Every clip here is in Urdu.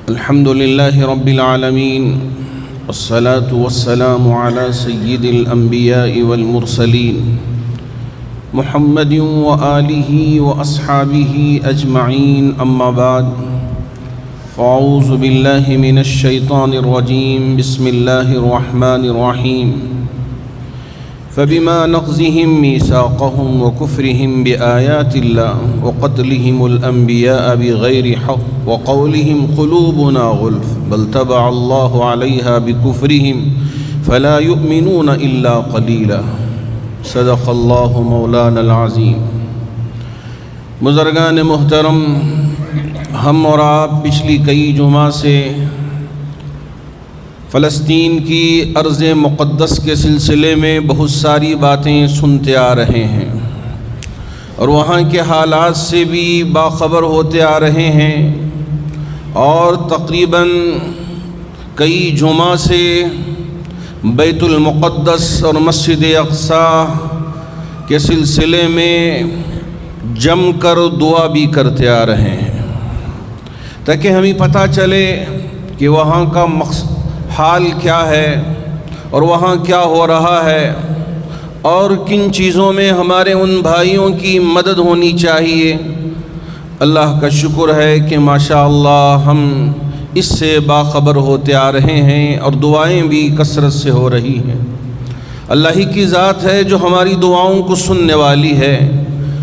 الحمد لله رب العالمين والصلاة والسلام على سيد الأنبياء والمرسلين محمد وآله وأصحابه أجمعين، أما بعد، فأعوذ بالله من الشيطان الرجيم. بسم الله الرحمن الرحيم. فبما نقضهم ميثاقهم وكفرهم بآيات الله وقتلهم الأنبياء بغير حق وقولهم قلوبنا غلف بل طبع الله عليها بكفرهم فلا يؤمنون إلا قليلا. صدق الله مولانا العظيم. بزرگان محترم، ہم اور آپ پچھلی کئی جمعہ سے فلسطین کی ارض مقدس کے سلسلے میں بہت ساری باتیں سنتے آ رہے ہیں اور وہاں کے حالات سے بھی باخبر ہوتے آ رہے ہیں، اور تقریباً کئی جمعہ سے بیت المقدس اور مسجد اقصیٰ کے سلسلے میں جم کر دعا بھی کرتے آ رہے ہیں تاکہ ہمیں پتہ چلے کہ وہاں کا حال کیا ہے اور وہاں کیا ہو رہا ہے، اور کن چیزوں میں ہمارے ان بھائیوں کی مدد ہونی چاہیے. اللہ کا شکر ہے کہ ماشاءاللہ ہم اس سے باخبر ہوتے آ رہے ہیں اور دعائیں بھی کثرت سے ہو رہی ہیں. اللہ ہی کی ذات ہے جو ہماری دعاؤں کو سننے والی ہے،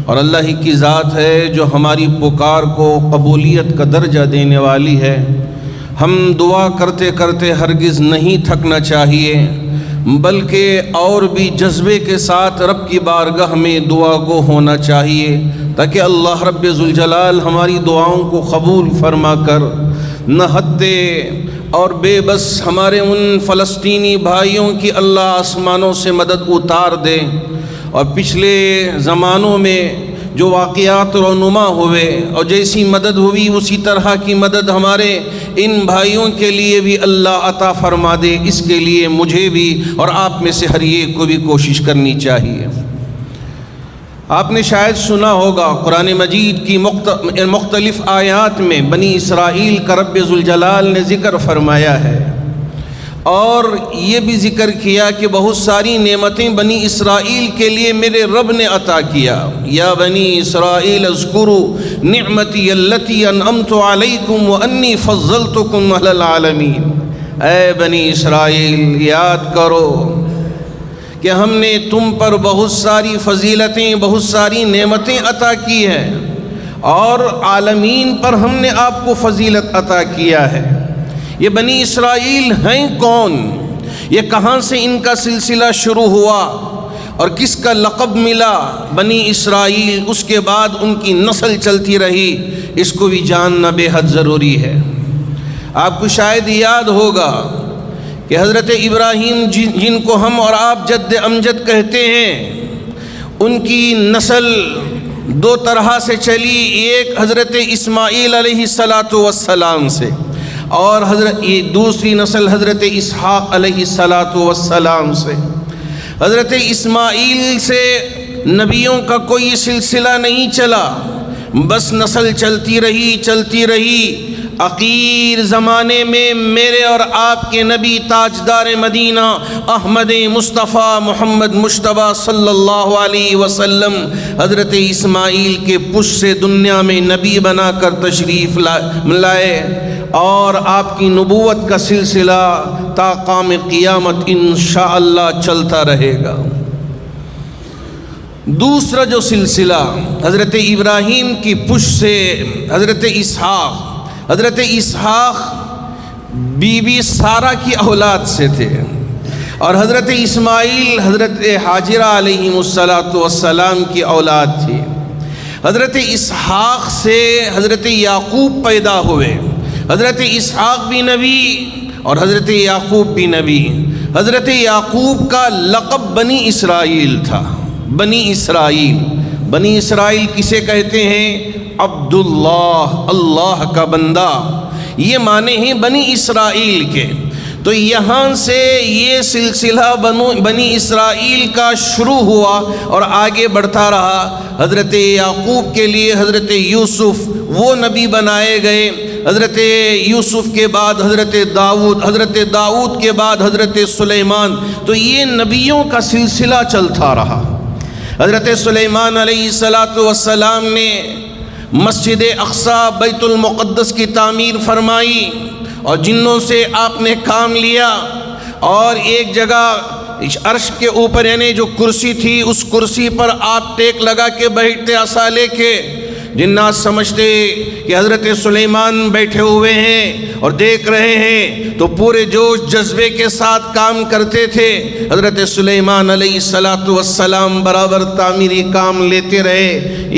اور اللہ ہی کی ذات ہے جو ہماری پکار کو قبولیت کا درجہ دینے والی ہے. ہم دعا کرتے کرتے ہرگز نہیں تھکنا چاہیے، بلکہ اور بھی جذبے کے ساتھ رب کی بارگاہ میں دعا گو ہونا چاہیے تاکہ اللہ رب ذوالجلال ہماری دعاؤں کو قبول فرما کر نہتے اور بے بس ہمارے ان فلسطینی بھائیوں کی اللہ آسمانوں سے مدد اتار دے، اور پچھلے زمانوں میں جو واقعات رونما ہوئے اور جیسی مدد ہوئی اسی طرح کی مدد ہمارے ان بھائیوں کے لیے بھی اللہ عطا فرما دے. اس کے لیے مجھے بھی اور آپ میں سے ہر ایک کو بھی کوشش کرنی چاہیے. آپ نے شاید سنا ہوگا قرآن مجید کی مختلف آیات میں بنی اسرائیل کا رب ذوالجلال نے ذکر فرمایا ہے، اور یہ بھی ذکر کیا کہ بہت ساری نعمتیں بنی اسرائیل کے لیے میرے رب نے عطا کیا. یا بنی اسرائیل اذکروا نعمتی التی انعمت علیکم وانی فضلتکم علی العالمین. اے بنی اسرائیل، یاد کرو کہ ہم نے تم پر بہت ساری فضیلتیں، بہت ساری نعمتیں عطا کی ہیں، اور عالمین پر ہم نے آپ کو فضیلت عطا کیا ہے. یہ بنی اسرائیل ہیں کون؟ یہ کہاں سے ان کا سلسلہ شروع ہوا اور کس کا لقب ملا بنی اسرائیل؟ اس کے بعد ان کی نسل چلتی رہی، اس کو بھی جاننا بے حد ضروری ہے. آپ کو شاید یاد ہوگا کہ حضرت ابراہیم جن کو ہم اور آپ جد امجد کہتے ہیں، ان کی نسل دو طرح سے چلی. ایک حضرت اسماعیل علیہ السلام سے، اور دوسری نسل حضرت اسحاق علیہ السلام سے. حضرت اسماعیل سے نبیوں کا کوئی سلسلہ نہیں چلا، بس نسل چلتی رہی. اخیر زمانے میں میرے اور آپ کے نبی تاجدار مدینہ احمد مصطفیٰ محمد مجتبیٰ صلی اللہ علیہ وسلم حضرت اسماعیل کے پشت سے دنیا میں نبی بنا کر تشریف لائے، اور آپ کی نبوت کا سلسلہ تا قیام قیامت انشاءاللہ چلتا رہے گا. دوسرا جو سلسلہ حضرت ابراہیم کی پشت سے حضرت اسحاق بی بی سارہ کی اولاد سے تھے، اور حضرت اسماعیل حضرت حاجرہ علیہ السلام کی اولاد تھی. حضرت اسحاق سے حضرت یعقوب پیدا ہوئے. حضرت اسحاق بھی نبی اور حضرت یعقوب بھی نبی. حضرت یعقوب کا لقب بنی اسرائیل تھا. بنی اسرائیل کسے کہتے ہیں؟ عبداللہ، اللہ کا بندہ، یہ معنی ہیں بنی اسرائیل کے. تو یہاں سے یہ سلسلہ بنی اسرائیل کا شروع ہوا اور آگے بڑھتا رہا. حضرت یعقوب کے لیے حضرت یوسف وہ نبی بنائے گئے. حضرت یوسف کے بعد حضرت داؤد کے بعد حضرت سلیمان، تو یہ نبیوں کا سلسلہ چلتا رہا۔ حضرت سلیمان علیہ السلام نے مسجد اقصی بیت المقدس کی تعمیر فرمائی اور جنوں سے آپ نے کام لیا، اور ایک جگہ عرش کے اوپر یعنی جو کرسی تھی اس کرسی پر آپ ٹیک لگا کے بیٹھتے عصا لے کے۔ جنات سمجھتے کہ حضرت سلیمان بیٹھے ہوئے ہیں اور دیکھ رہے ہیں، تو پورے جوش جذبے کے ساتھ کام کرتے تھے۔ حضرت سلیمان علیہ السلام برابر تعمیری کام لیتے رہے۔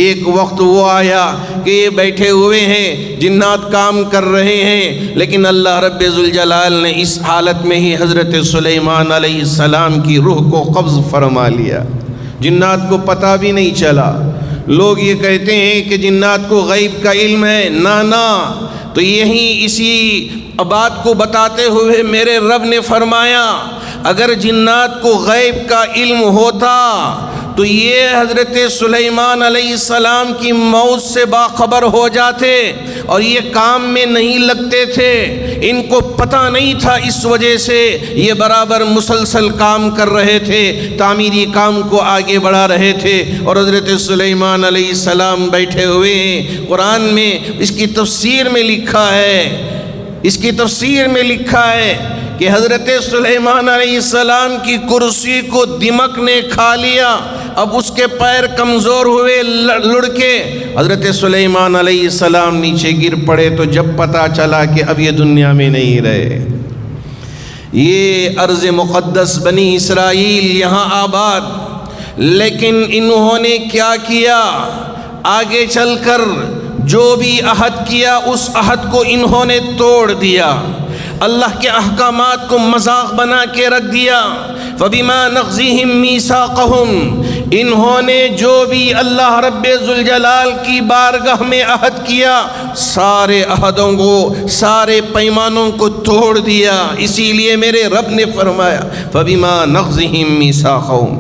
ایک وقت وہ آیا کہ یہ بیٹھے ہوئے ہیں، جنات کام کر رہے ہیں، لیکن اللہ رب ذوالجلال نے اس حالت میں ہی حضرت سلیمان علیہ السلام کی روح کو قبض فرما لیا۔ جنات کو پتہ بھی نہیں چلا۔ لوگ یہ کہتے ہیں کہ جنات کو غیب کا علم ہے، نا، تو یہی اسی بات کو بتاتے ہوئے میرے رب نے فرمایا اگر جنات کو غیب کا علم ہوتا تو یہ حضرت سلیمان علیہ السلام کی موت سے باخبر ہو جاتے اور یہ کام میں نہیں لگتے تھے۔ ان کو پتہ نہیں تھا، اس وجہ سے یہ برابر مسلسل کام کر رہے تھے، تعمیری کام کو آگے بڑھا رہے تھے، اور حضرت سلیمان علیہ السلام بیٹھے ہوئے ہیں۔ قرآن میں اس کی تفسیر میں لکھا ہے کہ حضرت سلیمان علیہ السلام کی کرسی کو دمک نے کھا لیا، اب اس کے پیر کمزور ہوئے لڑکے، حضرت سلیمان علیہ السلام نیچے گر پڑے، تو جب پتہ چلا کہ اب یہ دنیا میں نہیں رہے۔ یہ ارض مقدس بنی اسرائیل یہاں آباد، لیکن انہوں نے کیا کیا؟ آگے چل کر جو بھی عہد کیا اس عہد کو انہوں نے توڑ دیا، اللہ کے احکامات کو مذاق بنا کے رکھ دیا۔ فَبِمَا نَقْضِهِمْ مِيثَاقَهُمْ، انہوں نے جو بھی اللہ رب ذوالجلال کی بارگاہ میں عہد کیا سارے عہدوں کو، سارے پیمانوں کو توڑ دیا۔ اسی لیے میرے رب نے فرمایا فَبِمَا نَقْضِهِمْ مِيثَاقَهُمْ،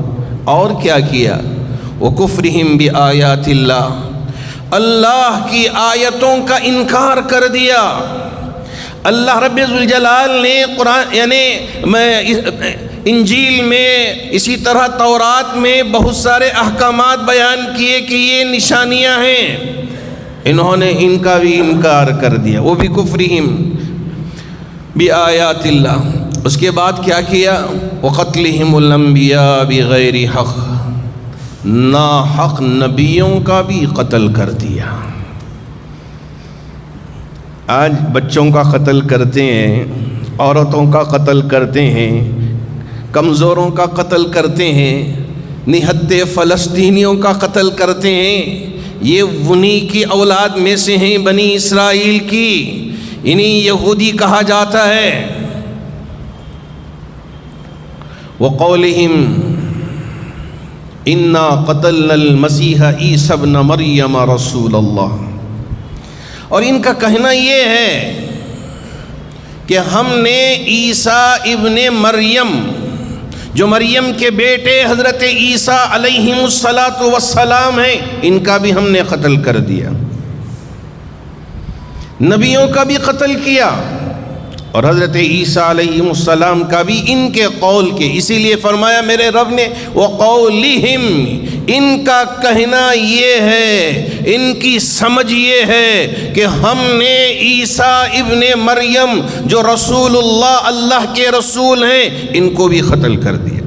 اور کیا کیا؟ وَكُفْرِهِمْ بِآيَاتِ اللَّهِ، اللہ کی آیتوں کا انکار کر دیا۔ اللہ رب ذوالجلال نے قرآن یعنی انجیل میں، اسی طرح تورات میں بہت سارے احکامات بیان کیے کہ یہ نشانیاں ہیں، انہوں نے ان کا بھی انکار کر دیا۔ وہ بھی کفرہم بآیات اللہ۔ اس کے بعد کیا کیا؟ وقتلہم الانبیاء بغیر حق، ناحق نبیوں کا بھی قتل کر دیا۔ آج بچوں کا قتل کرتے ہیں، عورتوں کا قتل کرتے ہیں، کمزوروں کا قتل کرتے ہیں، نہتے فلسطینیوں کا قتل کرتے ہیں۔ یہ انہی کی اولاد میں سے ہیں، بنی اسرائیل کی، انہیں یہودی کہا جاتا ہے۔ وقولہم انا قتلنا المسیح عیسی ابن مریم رسول اللہ، اور ان کا کہنا یہ ہے کہ ہم نے عیسیٰ ابن مریم، جو مریم کے بیٹے حضرت عیسیٰ علیہ السلام ہیں، ان کا بھی ہم نے قتل کر دیا، نبیوں کا بھی قتل کیا، اور حضرت عیسیٰ علیہ السلام کا بھی ان کے قول کے۔ اسی لیے فرمایا میرے رب نے وقولہم، ان کا کہنا یہ ہے، ان کی سمجھ یہ ہے کہ ہم نے عیسیٰ ابن مریم جو رسول اللہ کے رسول ہیں، ان کو بھی قتل کر دیا۔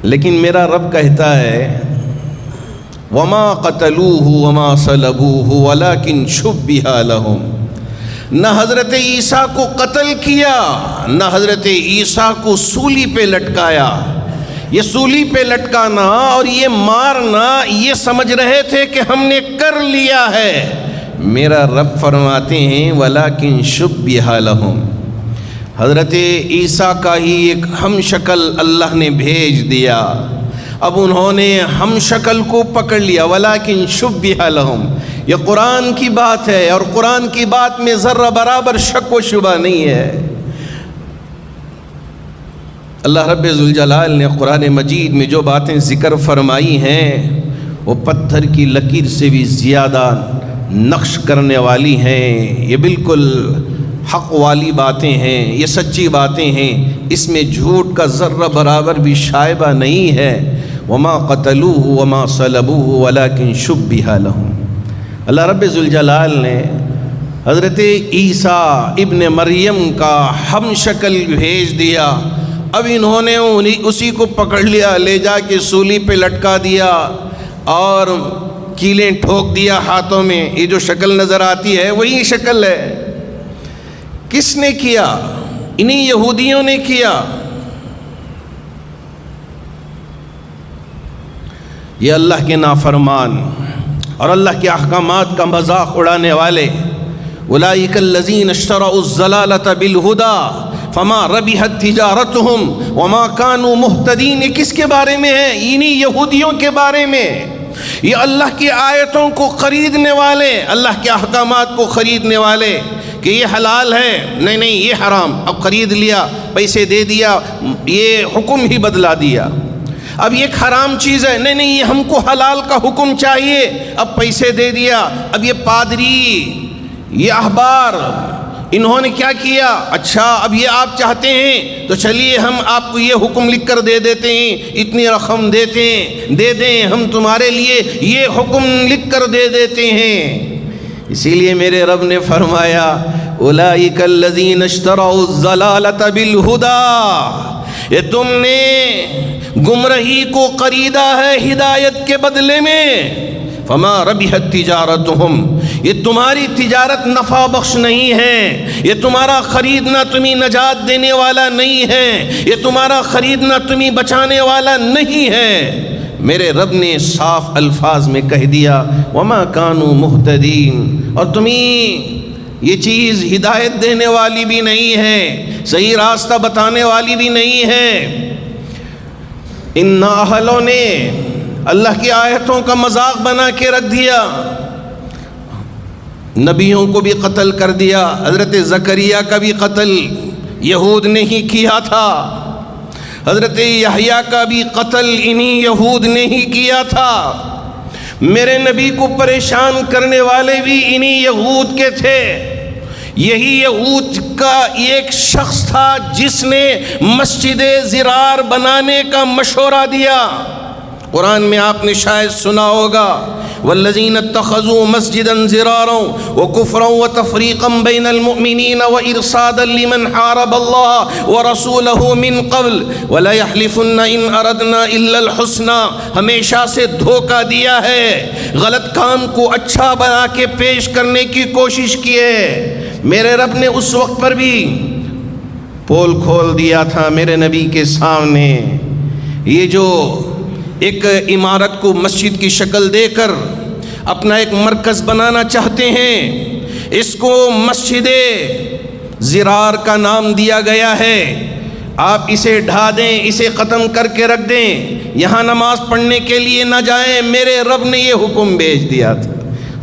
لیکن میرا رب کہتا ہے وما قتلوہ وما صلبوہ ولکن شبہ لہم، نہ حضرت عیسیٰ کو قتل کیا، نہ حضرت عیسیٰ کو سولی پہ لٹکایا۔ یہ سولی پہ لٹکانا اور یہ مارنا یہ سمجھ رہے تھے کہ ہم نے کر لیا ہے۔ میرا رب فرماتے ہیں وَلَكِنْ شُبِّهَ لَهُمْ، حضرت عیسیٰ کا ہی ایک ہم شکل اللہ نے بھیج دیا، اب انہوں نے ہم شکل کو پکڑ لیا۔ وَلَكِنْ شُبِّهَ لَهُمْ، یہ قرآن کی بات ہے، اور قرآن کی بات میں ذرہ برابر شک و شبہ نہیں ہے۔ اللہ رب ذوالجلال نے قرآن مجید میں جو باتیں ذکر فرمائی ہیں وہ پتھر کی لکیر سے بھی زیادہ نقش کرنے والی ہیں، یہ بالکل حق والی باتیں ہیں، یہ سچی باتیں ہیں، اس میں جھوٹ کا ذرہ برابر بھی شائبہ نہیں ہے۔ وما قتلوه وما صلبوه ولكن شبه لهم۔ اللہ رب ذوالجلال نے حضرت عیسیٰ ابن مریم کا ہم شکل بھیج دیا، اب انہوں نے اسی کو پکڑ لیا، لے جا کے سولی پہ لٹکا دیا اور کیلیں ٹھوک دیا ہاتھوں میں۔ یہ جو شکل نظر آتی ہے وہی شکل ہے۔ کس نے کیا؟ انہی یہودیوں نے کیا۔ یہ اللہ کے نافرمان اور اللہ کے احکامات کا مذاق اڑانے والے، اولئک الذین اشتروا الضلالۃ بالہدی فما ربحت تجارتهم وما كانوا مہتدین۔ یہ کس کے بارے میں ہے؟ انہی یہودیوں کے بارے میں۔ یہ اللہ کی آیتوں کو خریدنے والے، اللہ کے احکامات کو خریدنے والے کہ یہ حلال ہے، نہیں نہیں یہ حرام، اب خرید لیا، پیسے دے دیا، یہ حکم ہی بدلا دیا۔ اب یہ حرام چیز ہے، نہیں نہیں یہ ہم کو حلال کا حکم چاہیے، اب پیسے دے دیا۔ اب یہ پادری، یہ احبار، انہوں نے کیا کیا؟ اچھا اب یہ آپ چاہتے ہیں تو چلیے ہم آپ کو یہ حکم لکھ کر دے دیتے ہیں، اتنی رقم دے دیں، ہم تمہارے لیے یہ حکم لکھ کر دے دیتے ہیں۔ اسی لیے میرے رب نے فرمایا اولئک الذین اشتروا الضلالۃ بالہدی، یہ تم نے گمراہی کو خریدا ہے ہدایت کے بدلے میں۔ فما ربحت تجارتهم، یہ تمہاری تجارت نفع بخش نہیں ہے، یہ تمہارا خریدنا تمہیں نجات دینے والا نہیں ہے، یہ تمہارا خریدنا تمہیں بچانے والا نہیں ہے۔ میرے رب نے صاف الفاظ میں کہہ دیا وما كانوا مہتدین، اور تمہیں یہ چیز ہدایت دینے والی بھی نہیں ہے، صحیح راستہ بتانے والی بھی نہیں ہے۔ ان نااہلوں نے اللہ کی آیتوں کا مذاق بنا کے رکھ دیا، نبیوں کو بھی قتل کر دیا۔ حضرت زکریا کا بھی قتل یہود نے ہی کیا تھا، حضرت یحییٰ کا بھی قتل انہی یہود نے ہی کیا تھا۔ میرے نبی کو پریشان کرنے والے بھی انہی یہود کے تھے۔ یہی یہود کا ایک شخص تھا جس نے مسجد ضرار بنانے کا مشورہ دیا۔ قرآن میں آپ نے شاید سنا ہوگا والذین اتخذوا مسجدا ضرارا وکفرا وتفریقا بین المؤمنین وارصادا لمن حارب اللہ ورسولہ من قبل ولا یحلفن ان اردنا الا الحسنى، ہمیشہ سے دھوکہ دیا ہے، غلط کام کو اچھا بنا کے پیش کرنے کی کوشش کی ہے۔ میرے رب نے اس وقت پر بھی پول کھول دیا تھا میرے نبی کے سامنے۔ یہ جو ایک عمارت کو مسجد کی شکل دے کر اپنا ایک مرکز بنانا چاہتے ہیں، اس کو مسجد ضرار کا نام دیا گیا ہے۔ آپ اسے ڈھا دیں، اسے ختم کر کے رکھ دیں، یہاں نماز پڑھنے کے لیے نہ جائیں۔ میرے رب نے یہ حکم بھیج دیا تھا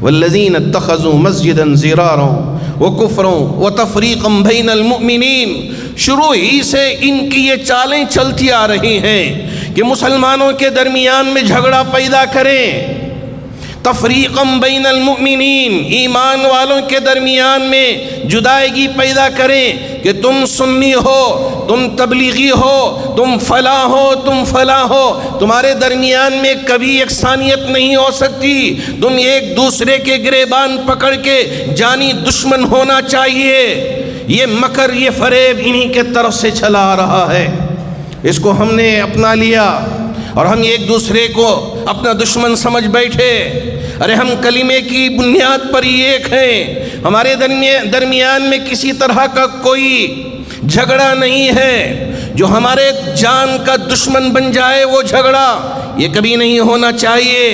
والذین اتخذوا مسجدا ضرارا وکفرا وتفریقا بین المؤمنین۔ شروع ہی سے ان کی یہ چالیں چلتی آ رہی ہیں کہ مسلمانوں کے درمیان میں جھگڑا پیدا کریں، تفریقا بین المؤمنین، ایمان والوں کے درمیان میں جدائیگی پیدا کریں کہ تم سنی ہو، تم تبلیغی ہو، تم فلاں ہو، تم فلاں ہو، تمہارے درمیان میں کبھی یکسانیت نہیں ہو سکتی، تم ایک دوسرے کے گریبان پکڑ کے جانی دشمن ہونا چاہیے۔ یہ مکر، یہ فریب انہی کے طرف سے چلا آ رہا ہے، اس کو ہم نے اپنا لیا اور ہم ایک دوسرے کو اپنا دشمن سمجھ بیٹھے۔ ارے ہم کلمے کی بنیاد پر ہی ایک ہیں، ہمارے درمیان میں کسی طرح کا کوئی جھگڑا نہیں ہے۔ جو ہمارے جان کا دشمن بن جائے وہ جھگڑا یہ کبھی نہیں ہونا چاہیے۔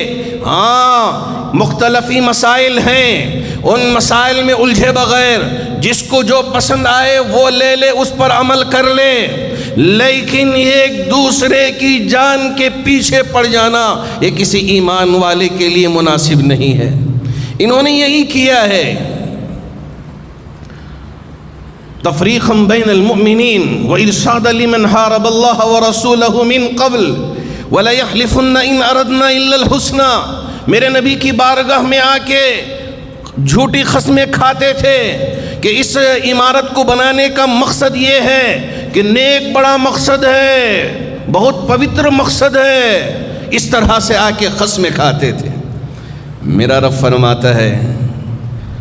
ہاں مختلفی مسائل ہیں، ان مسائل میں الجھے بغیر جس کو جو پسند آئے وہ لے لے، اس پر عمل کر لے، لیکن ایک دوسرے کی جان کے پیچھے پڑ جانا یہ کسی ایمان والے کے لیے مناسب نہیں ہے۔ انہوں نے یہی کیا ہے، تفریقا بین المؤمنین وارصادا لمن حارب اللہ ورسولہ من قبل ولا یحلفن ان اردنا الا الحسنى۔ میرے نبی کی بارگاہ میں آ کے جھوٹی قسمیں کھاتے تھے کہ اس عمارت کو بنانے کا مقصد یہ ہے کہ نیک بڑا مقصد ہے، بہت پوتر مقصد ہے، اس طرح سے آ کے قسمیں کھاتے تھے۔ میرا رب فرماتا ہے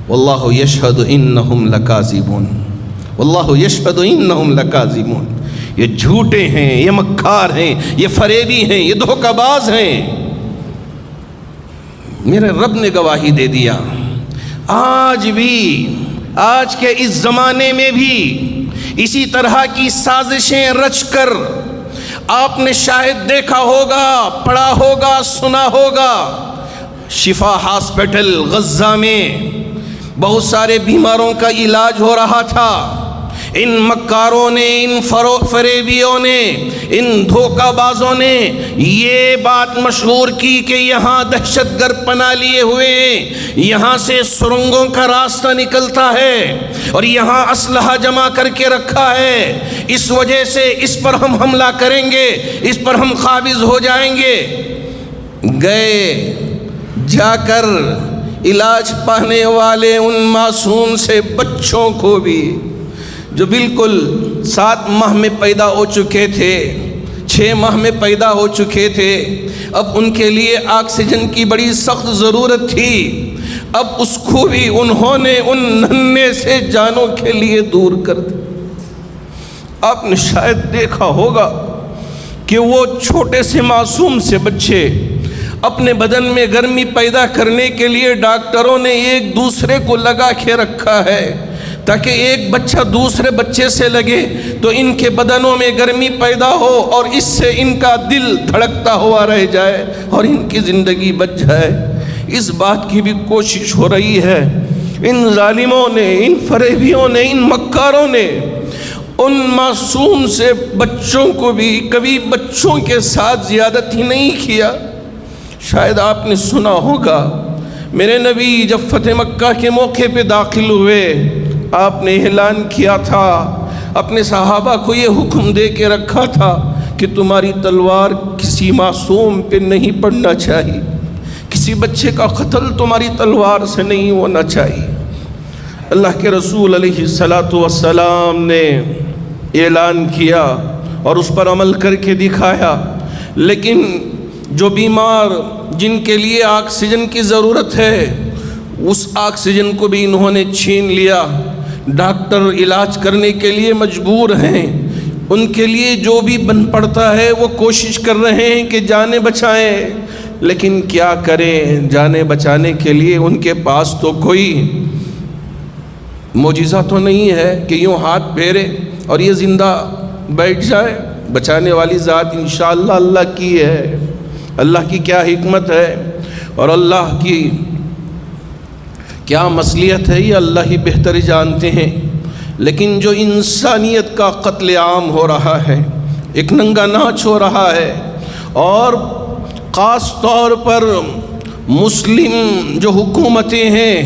واللہ یشہد انہم لکاذبون، واللہ یشہد انہم لکاذبون، یہ جھوٹے ہیں، یہ مکار ہیں، یہ فریبی ہیں، یہ دھوکہ باز ہیں۔ میرے رب نے گواہی دے دیا۔ آج بھی، آج کے اس زمانے میں بھی اسی طرح کی سازشیں رچ کر آپ نے شاید دیکھا ہوگا، پڑھا ہوگا، سنا ہوگا، شفا ہاسپٹل غزہ میں بہت سارے بیماروں کا علاج ہو رہا تھا۔ ان مکاروں نے، ان فریبیوں نے، ان دھوکہ بازوں نے یہ بات مشہور کی کہ یہاں دہشت گرد پناہ لیے ہوئے ہیں، یہاں سے سرنگوں کا راستہ نکلتا ہے اور یہاں اسلحہ جمع کر کے رکھا ہے، اس وجہ سے اس پر ہم حملہ کریں گے، اس پر ہم قابض ہو جائیں گے۔ گئے، جا کر علاج پانے والے ان معصوم سے بچوں کو بھی جو بالکل 7 ماہ میں پیدا ہو چکے تھے، 6 ماہ میں پیدا ہو چکے تھے، اب ان کے لیے آکسیجن کی بڑی سخت ضرورت تھی، اب اس کو بھی انہوں نے ان ننھے سے جانوں کے لیے دور کر دیا۔ آپ نے شاید دیکھا ہوگا کہ وہ چھوٹے سے معصوم سے بچے اپنے بدن میں گرمی پیدا کرنے کے لیے ڈاکٹروں نے ایک دوسرے کو لگا کے رکھا ہے تاکہ ایک بچہ دوسرے بچے سے لگے تو ان کے بدنوں میں گرمی پیدا ہو اور اس سے ان کا دل دھڑکتا ہوا رہ جائے اور ان کی زندگی بچ جائے۔ اس بات کی بھی کوشش ہو رہی ہے۔ ان ظالموں نے، ان فریبیوں نے، ان مکاروں نے ان معصوم سے بچوں کو بھی کبھی بچوں کے ساتھ زیادتی نہیں کیا۔ شاید آپ نے سنا ہوگا میرے نبی جب فتح مکہ کے موقع پہ داخل ہوئے، آپ نے اعلان کیا تھا، اپنے صحابہ کو یہ حکم دے کے رکھا تھا کہ تمہاری تلوار کسی معصوم پہ نہیں پڑنا چاہیے، کسی بچے کا قتل تمہاری تلوار سے نہیں ہونا چاہیے۔ اللہ کے رسول علیہ السلام نے اعلان کیا اور اس پر عمل کر کے دکھایا، لیکن جو بیمار جن کے لیے آکسیجن کی ضرورت ہے اس آکسیجن کو بھی انہوں نے چھین لیا۔ ڈاکٹر علاج کرنے کے لیے مجبور ہیں، ان کے لیے جو بھی بن پڑتا ہے وہ کوشش کر رہے ہیں کہ جانیں بچائیں، لیکن کیا کریں، جانیں بچانے کے لیے ان کے پاس تو کوئی معجزہ تو نہیں ہے کہ یوں ہاتھ پھیرے اور یہ زندہ بیٹھ جائے۔ بچانے والی ذات انشاءاللہ اللہ کی ہے، اللہ کی کیا حکمت ہے اور اللہ کی کیا مصلحت ہے یہ اللہ ہی بہتر جانتے ہیں۔ لیکن جو انسانیت کا قتل عام ہو رہا ہے، ایک ننگا ناچ ہو رہا ہے، اور خاص طور پر مسلم جو حکومتیں ہیں،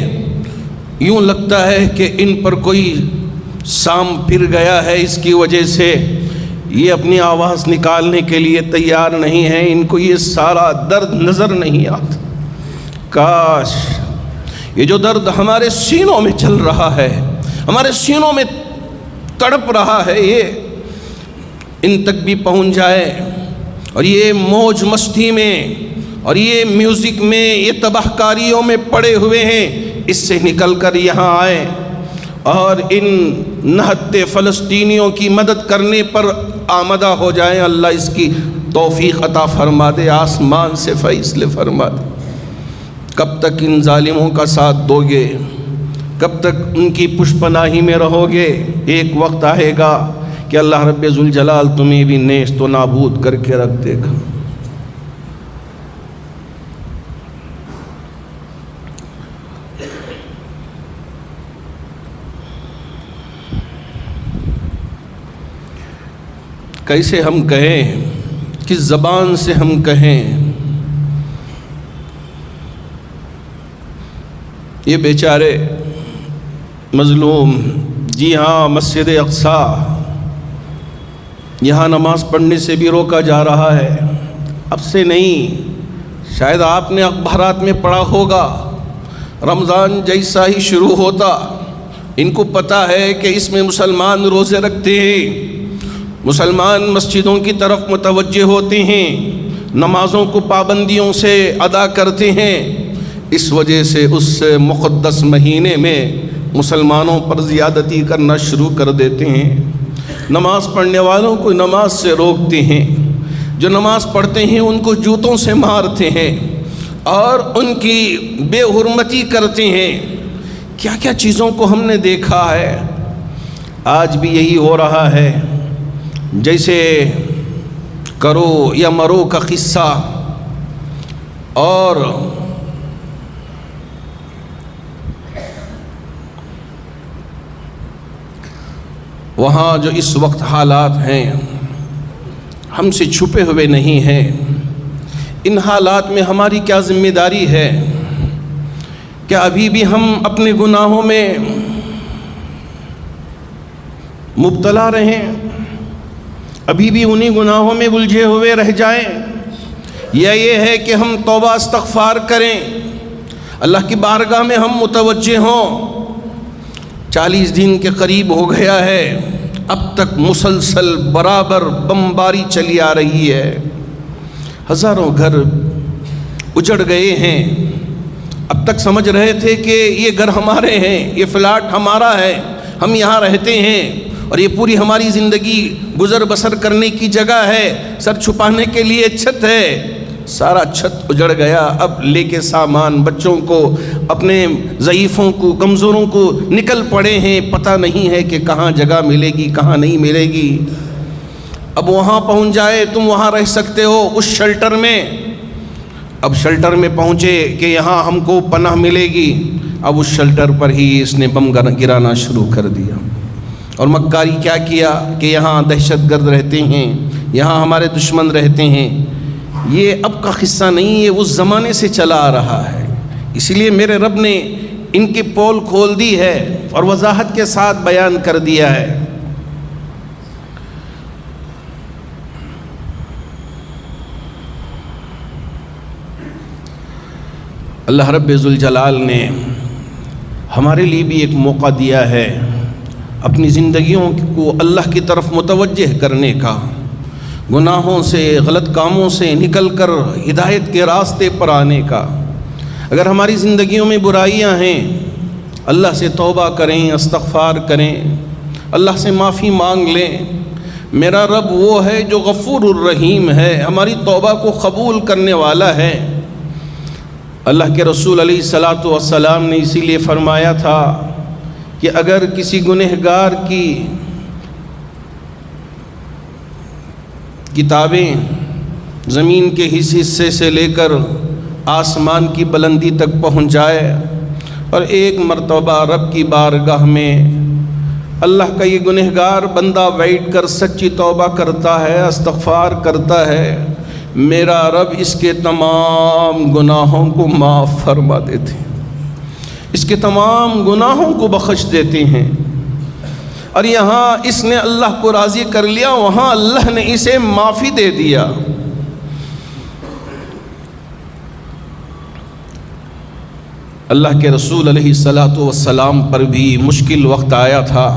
یوں لگتا ہے کہ ان پر کوئی سام پھر گیا ہے، اس کی وجہ سے یہ اپنی آواز نکالنے کے لیے تیار نہیں ہیں، ان کو یہ سارا درد نظر نہیں آتا۔ کاش یہ جو درد ہمارے سینوں میں چل رہا ہے، ہمارے سینوں میں تڑپ رہا ہے، یہ ان تک بھی پہنچ جائے اور یہ موج مستی میں اور یہ میوزک میں، یہ تباہ کاریوں میں پڑے ہوئے ہیں، اس سے نکل کر یہاں آئیں اور ان نہتے فلسطینیوں کی مدد کرنے پر آمدہ ہو جائیں۔ اللہ اس کی توفیق عطا فرما دے، آسمان سے فیصلے فرما دے۔ کب تک ان ظالموں کا ساتھ دو گے؟ کب تک ان کی پشت پناہی میں رہو گے؟ ایک وقت آئے گا کہ اللہ رب ذوالجلال تمہیں بھی نیست و نابود کر کے رکھ دے گا۔ کیسے ہم کہیں، کس زبان سے ہم کہیں؟ یہ بیچارے مظلوم، جی ہاں مسجد اقصیٰ، یہاں نماز پڑھنے سے بھی روکا جا رہا ہے۔ اب سے نہیں، شاید آپ نے اخبارات میں پڑھا ہوگا، رمضان جیسا ہی شروع ہوتا، ان کو پتہ ہے کہ اس میں مسلمان روزے رکھتے ہیں، مسلمان مسجدوں کی طرف متوجہ ہوتے ہیں، نمازوں کو پابندیوں سے ادا کرتے ہیں، اس وجہ سے اس مقدس مہینے میں مسلمانوں پر زیادتی کرنا شروع کر دیتے ہیں، نماز پڑھنے والوں کو نماز سے روکتے ہیں، جو نماز پڑھتے ہیں ان کو جوتوں سے مارتے ہیں اور ان کی بے حرمتی کرتے ہیں۔ کیا کیا چیزوں کو ہم نے دیکھا ہے، آج بھی یہی ہو رہا ہے۔ جیسے کرو یا مرو کا قصہ، اور وہاں جو اس وقت حالات ہیں ہم سے چھپے ہوئے نہیں ہیں، ان حالات میں ہماری کیا ذمہ داری ہے؟ کیا ابھی بھی ہم اپنے گناہوں میں مبتلا رہیں، ابھی بھی انہی گناہوں میں الجھے ہوئے رہ جائیں، یا یہ ہے کہ ہم توبہ استغفار کریں، اللہ کی بارگاہ میں ہم متوجہ ہوں؟ 40 دن کے قریب ہو گیا ہے، اب تک مسلسل برابر بمباری چلی آ رہی ہے، ہزاروں گھر اجڑ گئے ہیں۔ اب تک سمجھ رہے تھے کہ یہ گھر ہمارے ہیں، یہ فلیٹ ہمارا ہے، ہم یہاں رہتے ہیں اور یہ پوری ہماری زندگی گزر بسر کرنے کی جگہ ہے، سر چھپانے کے لیے چھت ہے، سارا چھت اجڑ گیا۔ اب لے کے سامان بچوں کو، اپنے ضعیفوں کو، کمزوروں کو نکل پڑے ہیں، پتہ نہیں ہے کہ کہاں جگہ ملے گی کہاں نہیں ملے گی۔ اب وہاں پہنچ جائے، تم وہاں رہ سکتے ہو اس شیلٹر میں، اب شیلٹر میں پہنچے کہ یہاں ہم کو پناہ ملے گی، اب اس شیلٹر پر ہی اس نے بم گرانا شروع کر دیا، اور مکاری کیا کیا کہ یہاں دہشت گرد رہتے ہیں، یہاں ہمارے دشمن رہتے ہیں۔ یہ اب کا قصہ نہیں، یہ اس زمانے سے چلا آ رہا ہے، اسی لیے میرے رب نے ان کی پول کھول دی ہے اور وضاحت کے ساتھ بیان کر دیا ہے۔ اللہ رب ذوالجلال نے ہمارے لیے بھی ایک موقع دیا ہے اپنی زندگیوں کو اللہ کی طرف متوجہ کرنے کا، گناہوں سے، غلط کاموں سے نکل کر ہدایت کے راستے پر آنے کا۔ اگر ہماری زندگیوں میں برائیاں ہیں، اللہ سے توبہ کریں، استغفار کریں، اللہ سے معافی مانگ لیں۔ میرا رب وہ ہے جو غفور الرحیم ہے، ہماری توبہ کو قبول کرنے والا ہے۔ اللہ کے رسول علیہ الصلاۃ والسلام نے اسی لیے فرمایا تھا کہ اگر کسی گنہگار کی کتابیں زمین کے حصے سے لے کر آسمان کی بلندی تک پہنچ جائے اور ایک مرتبہ رب کی بارگاہ میں اللہ کا یہ گنہگار بندہ بیٹھ کر سچی توبہ کرتا ہے، استغفار کرتا ہے، میرا رب اس کے تمام گناہوں کو معاف فرما دیتے ہیں، اس کے تمام گناہوں کو بخش دیتے ہیں۔ اور یہاں اس نے اللہ کو راضی کر لیا، وہاں اللہ نے اسے معافی دے دیا۔ اللہ کے رسول علیہ الصلاۃ والسلام پر بھی مشکل وقت آیا تھا۔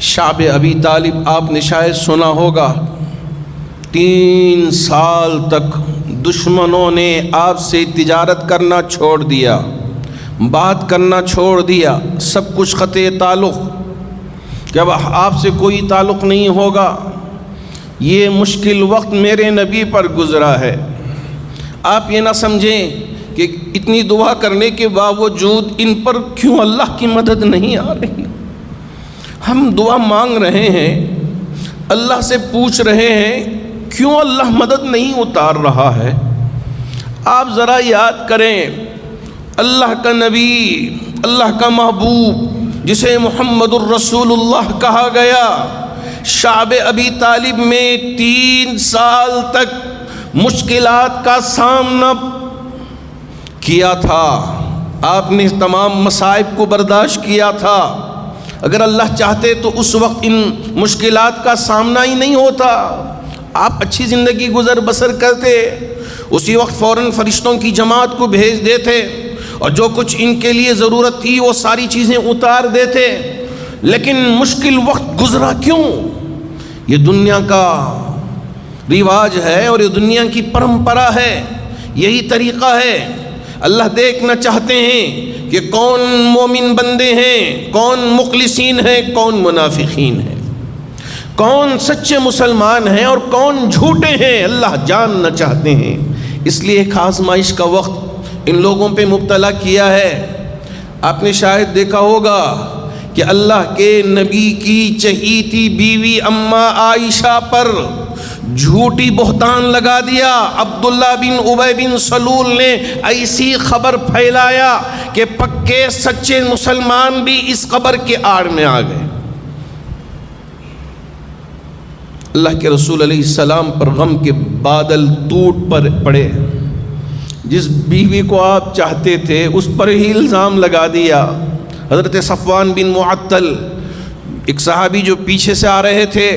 شعب ابی طالب آپ نے شاید سنا ہوگا، 3 سال تک دشمنوں نے آپ سے تجارت کرنا چھوڑ دیا، بات کرنا چھوڑ دیا، سب کچھ قطع تعلق، کہ اب آپ سے کوئی تعلق نہیں ہوگا۔ یہ مشکل وقت میرے نبی پر گزرا ہے۔ آپ یہ نہ سمجھیں کہ اتنی دعا کرنے کے باوجود ان پر کیوں اللہ کی مدد نہیں آ رہی۔ ہم دعا مانگ رہے ہیں، اللہ سے پوچھ رہے ہیں، کیوں اللہ مدد نہیں اتار رہا ہے؟ آپ ذرا یاد کریں، اللہ کا نبی، اللہ کا محبوب جسے محمد الرسول اللہ کہا گیا، شعب ابی طالب میں 3 سال تک مشکلات کا سامنا کیا تھا۔ آپ نے تمام مصائب کو برداشت کیا تھا۔ اگر اللہ چاہتے تو اس وقت ان مشکلات کا سامنا ہی نہیں ہوتا، آپ اچھی زندگی گزر بسر کرتے، اسی وقت فوراً فرشتوں کی جماعت کو بھیج دیتے، اور جو کچھ ان کے لیے ضرورت تھی وہ ساری چیزیں اتار دیتے، لیکن مشکل وقت گزرا کیوں؟ یہ دنیا کا رواج ہے اور یہ دنیا کی پرمپرا ہے، یہی طریقہ ہے۔ اللہ دیکھنا چاہتے ہیں کہ کون مومن بندے ہیں، کون مخلصین ہیں، کون منافقین ہیں، کون سچے مسلمان ہیں اور کون جھوٹے ہیں، اللہ جاننا چاہتے ہیں۔ اس لیے ایک آزمائش کا وقت ان لوگوں پہ مبتلا کیا ہے۔ آپ نے شاید دیکھا ہوگا کہ اللہ کے نبی کی چہیتی بیوی اماں عائشہ پر جھوٹی بہتان لگا دیا۔ عبداللہ بن ابی بن سلول نے ایسی خبر پھیلایا کہ پکے سچے مسلمان بھی اس خبر کے آڑ میں آ گئے۔ اللہ کے رسول علیہ السلام پر غم کے بادل ٹوٹ پر پڑے۔ جس بیوی کو آپ چاہتے تھے اس پر ہی الزام لگا دیا۔ حضرت صفوان بن معطل، ایک صحابی جو پیچھے سے آ رہے تھے،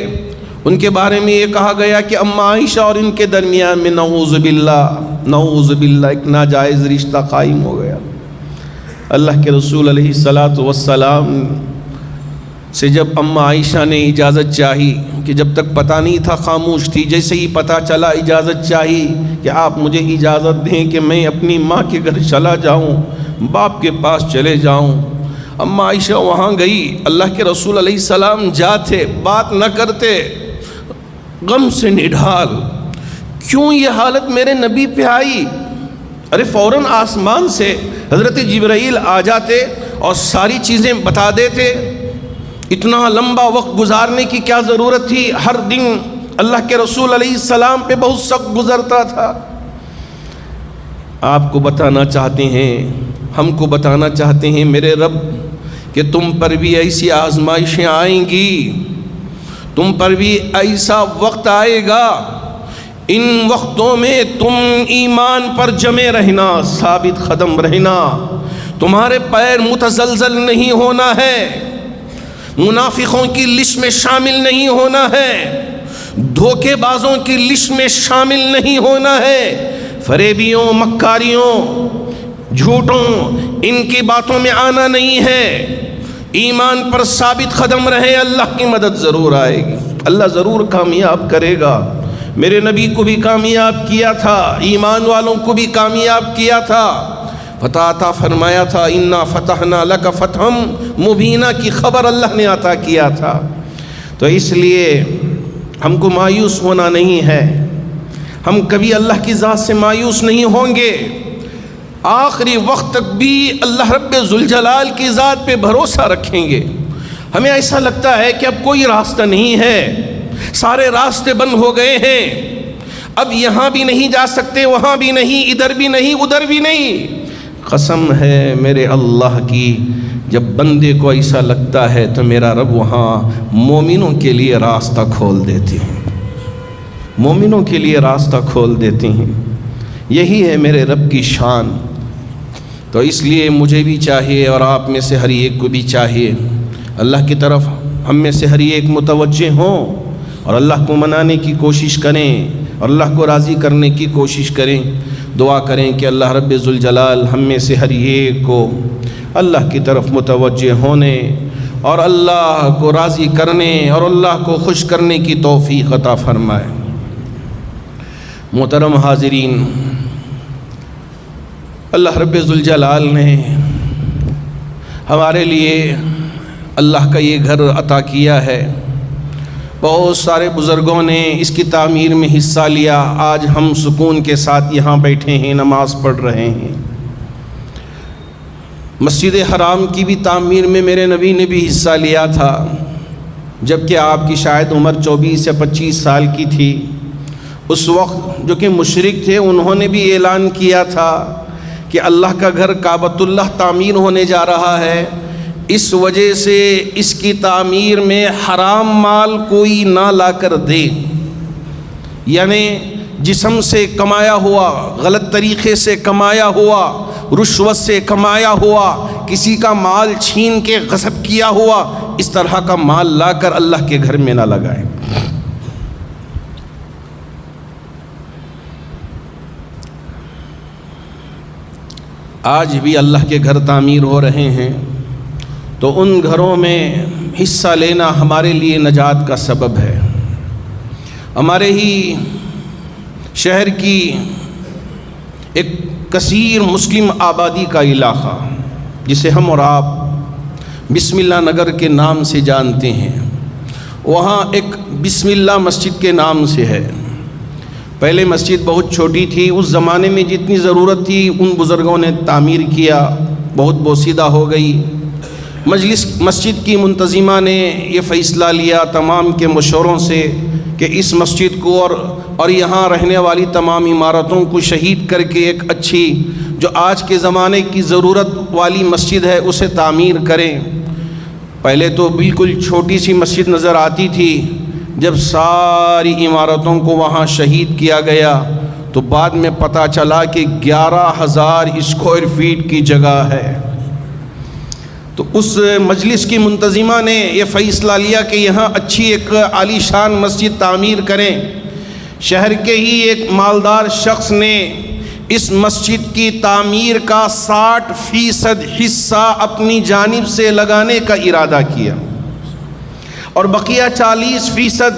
ان کے بارے میں یہ کہا گیا کہ اماں عائشہ اور ان کے درمیان میں نعوذ باللہ ایک ناجائز رشتہ قائم ہو گیا۔ اللہ کے رسول علیہ السلام سے جب اماں عائشہ نے اجازت چاہی، کہ جب تک پتہ نہیں تھا خاموش تھی، جیسے ہی پتہ چلا اجازت چاہی کہ آپ مجھے اجازت دیں کہ میں اپنی ماں کے گھر چلا جاؤں، باپ کے پاس چلے جاؤں۔ اماں عائشہ وہاں گئی، اللہ کے رسول علیہ السلام جاتے، بات نہ کرتے، غم سے نڈھال، کیوں یہ حالت میرے نبی پہ آئی؟ ارے فوراً آسمان سے حضرت جبرائیل آ جاتے اور ساری چیزیں بتا دیتے۔ اتنا لمبا وقت گزارنے کی کیا ضرورت تھی؟ ہر دن اللہ کے رسول علیہ السلام پہ بہت سخت گزرتا تھا۔ آپ کو بتانا چاہتے ہیں، ہم کو بتانا چاہتے ہیں میرے رب کہ تم پر بھی ایسی آزمائشیں آئیں گی، تم پر بھی ایسا وقت آئے گا، ان وقتوں میں تم ایمان پر جمے رہنا، ثابت قدم رہنا، تمہارے پیر متزلزل نہیں ہونا ہے، منافقوں کی لسٹ میں شامل نہیں ہونا ہے، دھوکے بازوں کی لسٹ میں شامل نہیں ہونا ہے، فریبیوں، مکاریوں، جھوٹوں، ان کی باتوں میں آنا نہیں ہے۔ ایمان پر ثابت قدم رہے، اللہ کی مدد ضرور آئے گی، اللہ ضرور کامیاب کرے گا۔ میرے نبی کو بھی کامیاب کیا تھا، ایمان والوں کو بھی کامیاب کیا تھا۔ فتح عطا فرمایا تھا، انا فتحنا لک فتحا مبینا کی خبر اللہ نے عطا کیا تھا۔ تو اس لیے ہم کو مایوس ہونا نہیں ہے، ہم کبھی اللہ کی ذات سے مایوس نہیں ہوں گے، آخری وقت تک بھی اللہ رب ذوالجلال کی ذات پہ بھروسہ رکھیں گے۔ ہمیں ایسا لگتا ہے کہ اب کوئی راستہ نہیں ہے، سارے راستے بند ہو گئے ہیں، اب یہاں بھی نہیں جا سکتے، وہاں بھی نہیں، ادھر بھی نہیں، ادھر بھی نہیں۔ قسم ہے میرے اللہ کی، جب بندے کو ایسا لگتا ہے تو میرا رب وہاں مومنوں کے لیے راستہ کھول دیتے ہیں، مومنوں کے لیے راستہ کھول دیتے ہیں۔ یہی ہے میرے رب کی شان۔ تو اس لیے مجھے بھی چاہیے اور آپ میں سے ہر ایک کو بھی چاہیے، اللہ کی طرف ہم میں سے ہر ایک متوجہ ہوں اور اللہ کو منانے کی کوشش کریں اور اللہ کو راضی کرنے کی کوشش کریں۔ دعا کریں کہ اللہ رب ذوالجلال ہم میں سے ہر ایک کو اللہ کی طرف متوجہ ہونے اور اللہ کو راضی کرنے اور اللہ کو خوش کرنے کی توفیق عطا فرمائے۔ محترم حاضرین، اللہ رب ذوالجلال نے ہمارے لیے اللہ کا یہ گھر عطا کیا ہے، بہت سارے بزرگوں نے اس کی تعمیر میں حصہ لیا، آج ہم سکون کے ساتھ یہاں بیٹھے ہیں، نماز پڑھ رہے ہیں۔ مسجد حرام کی بھی تعمیر میں میرے نبی نے بھی حصہ لیا تھا، جبکہ آپ کی شاید عمر 24 یا 25 سال کی تھی۔ اس وقت جو کہ مشرک تھے انہوں نے بھی اعلان کیا تھا کہ اللہ کا گھر کعبۃ اللہ تعمیر ہونے جا رہا ہے، اس وجہ سے اس کی تعمیر میں حرام مال کوئی نہ لا کر دے، یعنی جسم سے کمایا ہوا، غلط طریقے سے کمایا ہوا، رشوت سے کمایا ہوا، کسی کا مال چھین کے غصب کیا ہوا، اس طرح کا مال لا کر اللہ کے گھر میں نہ لگائیں۔ آج بھی اللہ کے گھر تعمیر ہو رہے ہیں، تو ان گھروں میں حصہ لینا ہمارے لیے نجات کا سبب ہے۔ ہمارے ہی شہر کی ایک کثیر مسلم آبادی کا علاقہ جسے ہم اور آپ بسم اللہ نگر کے نام سے جانتے ہیں، وہاں ایک بسم اللہ مسجد کے نام سے ہے۔ پہلے مسجد بہت چھوٹی تھی، اس زمانے میں جتنی ضرورت تھی ان بزرگوں نے تعمیر کیا، بہت بوسیدہ ہو گئی۔ مسجد کی منتظمہ نے یہ فیصلہ لیا تمام کے مشوروں سے کہ اس مسجد کو اور یہاں رہنے والی تمام عمارتوں کو شہید کر کے ایک اچھی جو آج کے زمانے کی ضرورت والی مسجد ہے اسے تعمیر کریں۔ پہلے تو بالکل چھوٹی سی مسجد نظر آتی تھی، جب ساری عمارتوں کو وہاں شہید کیا گیا تو بعد میں پتہ چلا کہ 11,000 اسکوائر فیٹ کی جگہ ہے۔ تو اس مجلس کی منتظمہ نے یہ فیصلہ لیا کہ یہاں اچھی ایک عالی شان مسجد تعمیر کریں۔ شہر کے ہی ایک مالدار شخص نے اس مسجد کی تعمیر کا 60% حصہ اپنی جانب سے لگانے کا ارادہ کیا، اور بقیہ 40%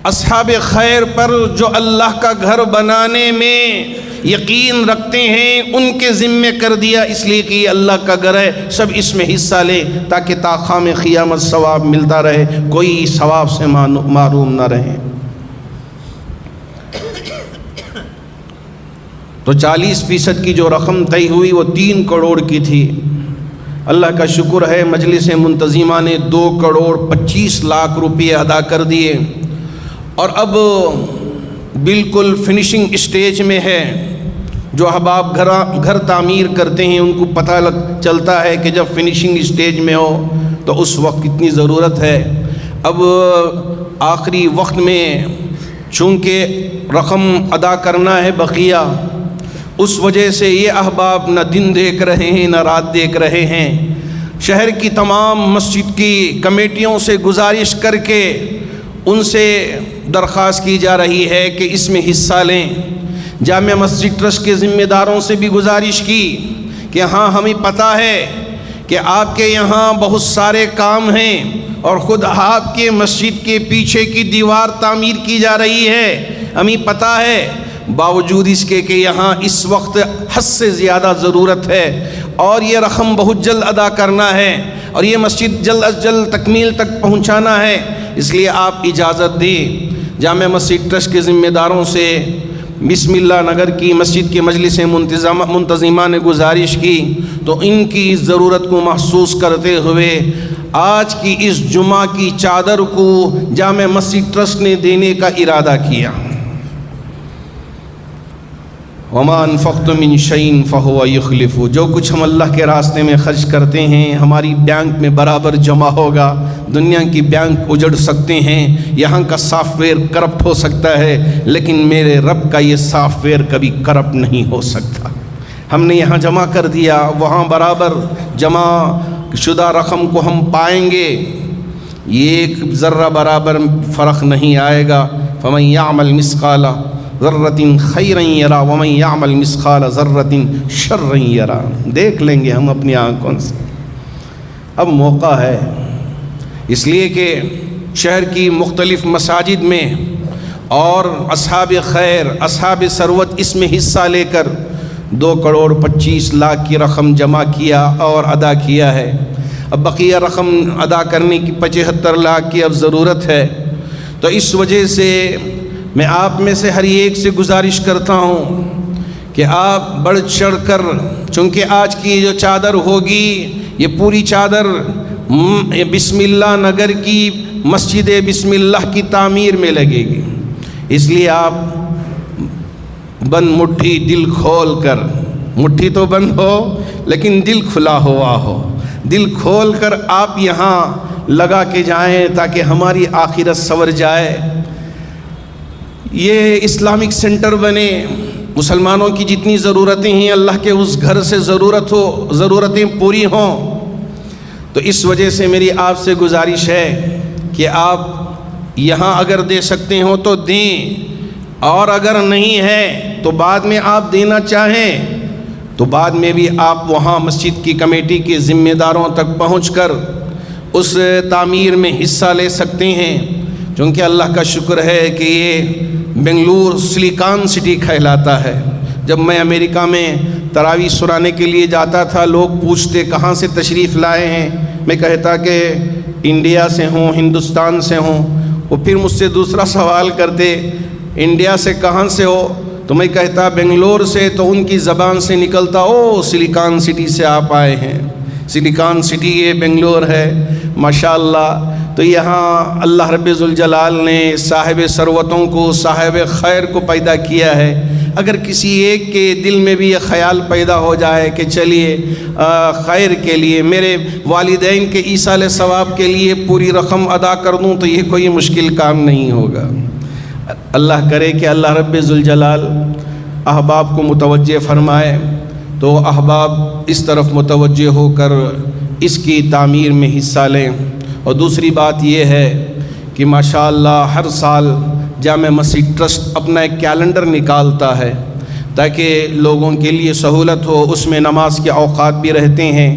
اصحاب خیر پر جو اللہ کا گھر بنانے میں یقین رکھتے ہیں ان کے ذمے کر دیا، اس لیے کہ یہ اللہ کا گھر ہے، سب اس میں حصہ لیں تاکہ تاخام قیامت ثواب ملتا رہے، کوئی ثواب سے محروم نہ رہے۔ تو 40% کی جو رقم طے ہوئی وہ 3 کروڑ کی تھی۔ اللہ کا شکر ہے مجلس منتظمہ نے 2,25 لاکھ روپے ادا کر دیے، اور اب بالکل فنیشنگ اسٹیج میں ہے۔ جو احباب گھر تعمیر کرتے ہیں ان کو پتہ چلتا ہے کہ جب فنیشنگ اسٹیج میں ہو تو اس وقت کتنی ضرورت ہے۔ اب آخری وقت میں چونکہ رقم ادا کرنا ہے بقیہ، اس وجہ سے یہ احباب نہ دن دیکھ رہے ہیں نہ رات دیکھ رہے ہیں۔ شہر کی تمام مسجد کی کمیٹیوں سے گزارش کر کے ان سے درخواست کی جا رہی ہے کہ اس میں حصہ لیں۔ جامع مسجد ٹرسٹ کے ذمہ داروں سے بھی گزارش کی کہ ہاں ہمیں پتہ ہے کہ آپ کے یہاں بہت سارے کام ہیں، اور خود آپ کے مسجد کے پیچھے کی دیوار تعمیر کی جا رہی ہے، ہمیں پتہ ہے، باوجود اس کے کہ یہاں اس وقت حد سے زیادہ ضرورت ہے اور یہ رقم بہت جلد ادا کرنا ہے اور یہ مسجد جلد از جلد تکمیل تک پہنچانا ہے، اس لیے آپ اجازت دیں۔ جامع مسجد ٹرسٹ کے ذمہ داروں سے بسم اللہ نگر کی مسجد کے مجلس منتظمہ نے گزارش کی تو ان کی ضرورت کو محسوس کرتے ہوئے آج کی اس جمعہ کی چادر کو جامع مسجد ٹرسٹ نے دینے کا ارادہ کیا۔ وما انفقتم من شیء فهو یخلفہ، جو کچھ ہم اللہ کے راستے میں خرچ کرتے ہیں ہماری بینک میں برابر جمع ہوگا۔ دنیا کی بینک اجڑ سکتے ہیں، یہاں کا سافٹ ویئر کرپٹ ہو سکتا ہے، لیکن میرے رب کا یہ سافٹ ویئر کبھی کرپٹ نہیں ہو سکتا۔ ہم نے یہاں جمع کر دیا، وہاں برابر جمع شدہ رقم کو ہم پائیں گے، یہ ایک ذرہ برابر فرق نہیں آئے گا۔ فمن یعمل مثقال ذرۃ خیرا یرا ومن یعمل مثقال ذرۃ شرا یرا، دیکھ لیں گے ہم اپنی آنکھوں سے۔ اب موقع ہے، اس لیے کہ شہر کی مختلف مساجد میں اور اصحاب خیر اصحاب ثروت اس میں حصہ لے کر 2,25 لاکھ کی رقم جمع کیا اور ادا کیا ہے۔ اب بقیہ رقم ادا کرنے کی 75 لاکھ کی اب ضرورت ہے، تو اس وجہ سے میں آپ میں سے ہر ایک سے گزارش کرتا ہوں کہ آپ بڑھ چڑھ کر، چونکہ آج کی جو چادر ہوگی یہ پوری چادر بسم اللہ نگر کی مسجد بسم اللہ کی تعمیر میں لگے گی، اس لیے آپ بند مٹھی دل کھول کر، مٹھی تو بند ہو لیکن دل کھلا ہوا ہو، دل کھول کر آپ یہاں لگا کے جائیں تاکہ ہماری آخرت سنور جائے۔ یہ اسلامک سینٹر بنے، مسلمانوں کی جتنی ضرورتیں ہیں اللہ کے اس گھر سے ضرورتیں پوری ہوں۔ تو اس وجہ سے میری آپ سے گزارش ہے کہ آپ یہاں اگر دے سکتے ہو تو دیں، اور اگر نہیں ہے تو بعد میں آپ دینا چاہیں تو بعد میں بھی آپ وہاں مسجد کی کمیٹی کے ذمہ داروں تک پہنچ کر اس تعمیر میں حصہ لے سکتے ہیں، چونکہ اللہ کا شکر ہے کہ یہ بنگلور سلیکان سٹی کہلاتا ہے۔ جب میں امریکہ میں تراویح سنانے کے لیے جاتا تھا، لوگ پوچھتے کہاں سے تشریف لائے ہیں، میں کہتا کہ انڈیا سے ہوں، ہندوستان سے ہوں۔ وہ پھر مجھ سے دوسرا سوال کرتے، انڈیا سے کہاں سے ہو؟ تو میں کہتا بنگلور سے، تو ان کی زبان سے نکلتا او سلیکان سٹی سے آپ آئے ہیں۔ سلیکان سٹی یہ بنگلور ہے، ماشاءاللہ۔ تو یہاں اللہ رب ذوالجلال نے صاحب ثروتوں کو، صاحب خیر کو پیدا کیا ہے۔ اگر کسی ایک کے دل میں بھی یہ خیال پیدا ہو جائے کہ چلیے خیر کے لیے، میرے والدین کے ایصال ثواب کے لیے پوری رقم ادا کر دوں، تو یہ کوئی مشکل کام نہیں ہوگا۔ اللہ کرے کہ اللہ رب ذوالجلال احباب کو متوجہ فرمائے، تو احباب اس طرف متوجہ ہو کر اس کی تعمیر میں حصہ لیں۔ اور دوسری بات یہ ہے کہ ماشاءاللہ ہر سال جامع مسجد ٹرسٹ اپنا ایک کیلنڈر نکالتا ہے تاکہ لوگوں کے لیے سہولت ہو۔ اس میں نماز کے اوقات بھی رہتے ہیں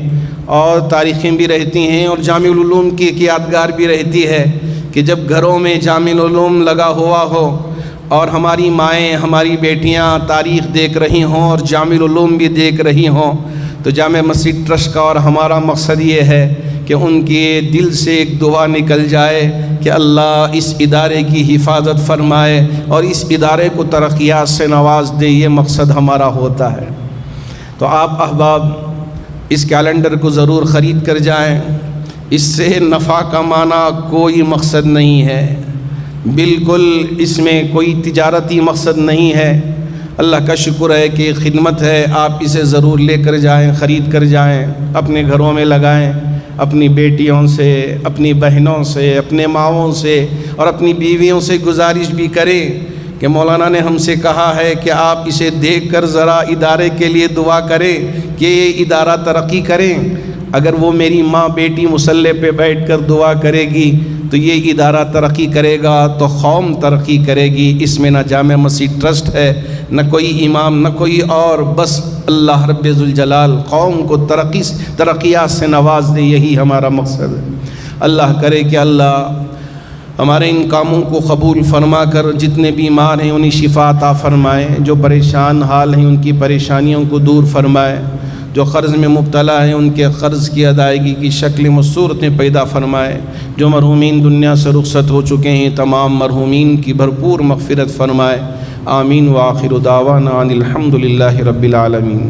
اور تاریخیں بھی رہتی ہیں، اور جامع العلوم کی ایک یادگار بھی رہتی ہے کہ جب گھروں میں جامع العلوم لگا ہوا ہو اور ہماری مائیں، ہماری بیٹیاں تاریخ دیکھ رہی ہوں اور جامع العلوم بھی دیکھ رہی ہوں، تو جامع مسجد ٹرسٹ کا اور ہمارا مقصد یہ ہے کہ ان کے دل سے ایک دعا نکل جائے کہ اللہ اس ادارے کی حفاظت فرمائے اور اس ادارے کو ترقیات سے نواز دے۔ یہ مقصد ہمارا ہوتا ہے۔ تو آپ احباب اس کیلنڈر کو ضرور خرید کر جائیں۔ اس سے نفع کمانا کوئی مقصد نہیں ہے، بالکل اس میں کوئی تجارتی مقصد نہیں ہے۔ اللہ کا شکر ہے کہ خدمت ہے، آپ اسے ضرور لے کر جائیں، خرید کر جائیں، اپنے گھروں میں لگائیں، اپنی بیٹیوں سے، اپنی بہنوں سے، اپنے ماؤں سے اور اپنی بیویوں سے گزارش بھی کریں کہ مولانا نے ہم سے کہا ہے کہ آپ اسے دیکھ کر ذرا ادارے کے لیے دعا کریں کہ یہ ادارہ ترقی کریں۔ اگر وہ میری ماں بیٹی مصلی پہ بیٹھ کر دعا کرے گی تو یہ ادارہ ترقی کرے گا، تو قوم ترقی کرے گی۔ اس میں نہ جامع مسجد ٹرسٹ ہے، نہ کوئی امام، نہ کوئی اور، بس اللہ رب ذوالجلال قوم کو ترقیات سے نواز دے، یہی ہمارا مقصد ہے۔ اللہ کرے کہ اللہ ہمارے ان کاموں کو قبول فرما کر جتنے بیمار ہیں انہیں شفا عطا فرمائے، جو پریشان حال ہیں ان کی پریشانیوں کو دور فرمائے، جو قرض میں مبتلا ہیں ان کے قرض کی ادائیگی کی شکل و صورتیں پیدا فرمائے، جو مرحومین دنیا سے رخصت ہو چکے ہیں تمام مرحومین کی بھرپور مغفرت فرمائے۔ آمین وآخر دعوانا ان الحمد للہ رب العالمین۔